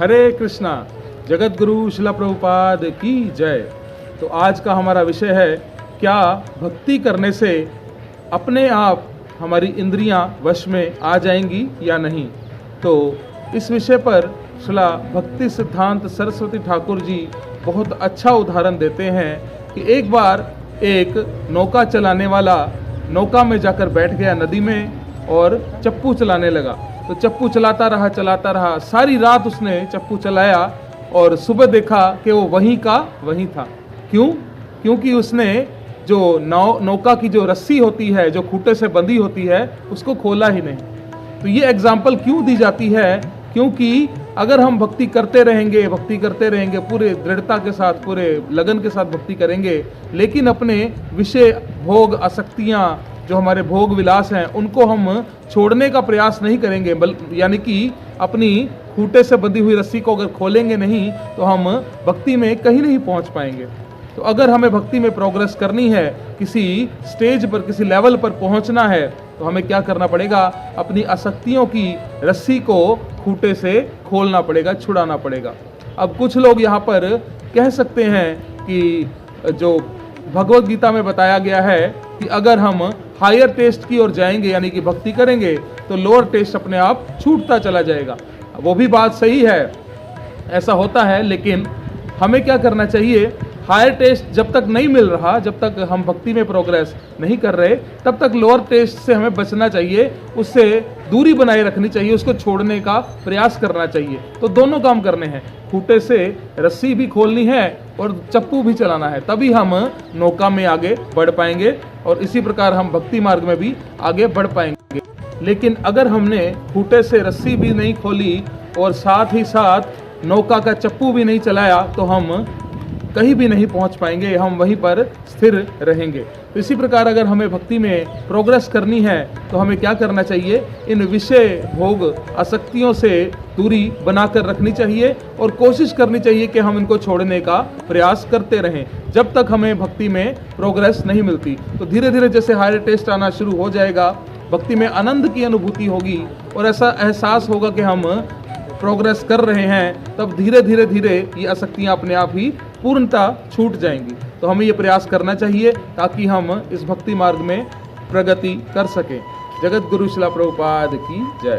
हरे कृष्णा। जगत गुरु शिला प्रभुपाद की जय। तो आज का हमारा विषय है, क्या भक्ति करने से अपने आप हमारी इंद्रियां वश में आ जाएंगी या नहीं। तो इस विषय पर शिला भक्ति सिद्धांत सरस्वती ठाकुर जी बहुत अच्छा उदाहरण देते हैं कि एक बार एक नौका चलाने वाला नौका में जाकर बैठ गया नदी में और चप्पू चलाने लगा। तो चप्पू चलाता रहा, सारी रात उसने चप्पू चलाया और सुबह देखा कि वो वहीं का वहीं था। क्यों? क्योंकि उसने जो नौका की जो रस्सी होती है, जो खूंटे से बंधी होती है, उसको खोला ही नहीं। तो ये एग्जाम्पल क्यों दी जाती है? क्योंकि अगर हम भक्ति करते रहेंगे पूरे दृढ़ता के साथ, पूरे लगन के साथ भक्ति करेंगे, लेकिन अपने विषय भोग आसक्तियाँ, जो हमारे भोग विलास हैं, उनको हम छोड़ने का प्रयास नहीं करेंगे, यानी कि अपनी खूंटे से बंधी हुई रस्सी को अगर खोलेंगे नहीं तो हम भक्ति में कहीं नहीं पहुंच पाएंगे। तो अगर हमें भक्ति में प्रोग्रेस करनी है, किसी स्टेज पर, किसी लेवल पर पहुंचना है, तो हमें क्या करना पड़ेगा? अपनी आसक्तियों की रस्सी को खूंटे से खोलना पड़ेगा, छुड़ाना पड़ेगा। अब कुछ लोग यहाँ पर कह सकते हैं कि जो भगवत गीता में बताया गया है कि अगर हम हायर टेस्ट की ओर जाएंगे, यानी कि भक्ति करेंगे, तो लोअर टेस्ट अपने आप छूटता चला जाएगा। वो भी बात सही है, ऐसा होता है, लेकिन हमें क्या करना चाहिए? हायर टेस्ट जब तक नहीं मिल रहा, जब तक हम भक्ति में प्रोग्रेस नहीं कर रहे, तब तक लोअर टेस्ट से हमें बचना चाहिए, उससे दूरी बनाए रखनी चाहिए, उसको छोड़ने का प्रयास करना चाहिए। तो दोनों काम करने हैं, खूंटे से रस्सी भी खोलनी है और चप्पू भी चलाना है, तभी हम नौका में आगे बढ़ पाएंगे और इसी प्रकार हम भक्ति मार्ग में भी आगे बढ़ पाएंगे। लेकिन अगर हमने खूंटे से रस्सी भी नहीं खोली और साथ ही साथ नौका का चप्पू भी नहीं चलाया, तो हम कहीं भी नहीं पहुंच पाएंगे, हम वहीं पर स्थिर रहेंगे। तो इसी प्रकार अगर हमें भक्ति में प्रोग्रेस करनी है, तो हमें क्या करना चाहिए? इन विषय भोग आसक्तियों से दूरी बनाकर रखनी चाहिए और कोशिश करनी चाहिए कि हम इनको छोड़ने का प्रयास करते रहें, जब तक हमें भक्ति में प्रोग्रेस नहीं मिलती। तो धीरे धीरे जैसे हायर टेस्ट आना शुरू हो जाएगा, भक्ति में आनंद की अनुभूति होगी और ऐसा एहसास होगा कि हम प्रोग्रेस कर रहे हैं, तब धीरे धीरे ये आसक्तियाँ अपने आप ही पूर्णता छूट जाएंगी। तो हमें ये प्रयास करना चाहिए ताकि हम इस भक्ति मार्ग में प्रगति कर सकें। जगत गुरु शिला प्रभुपाद की जय।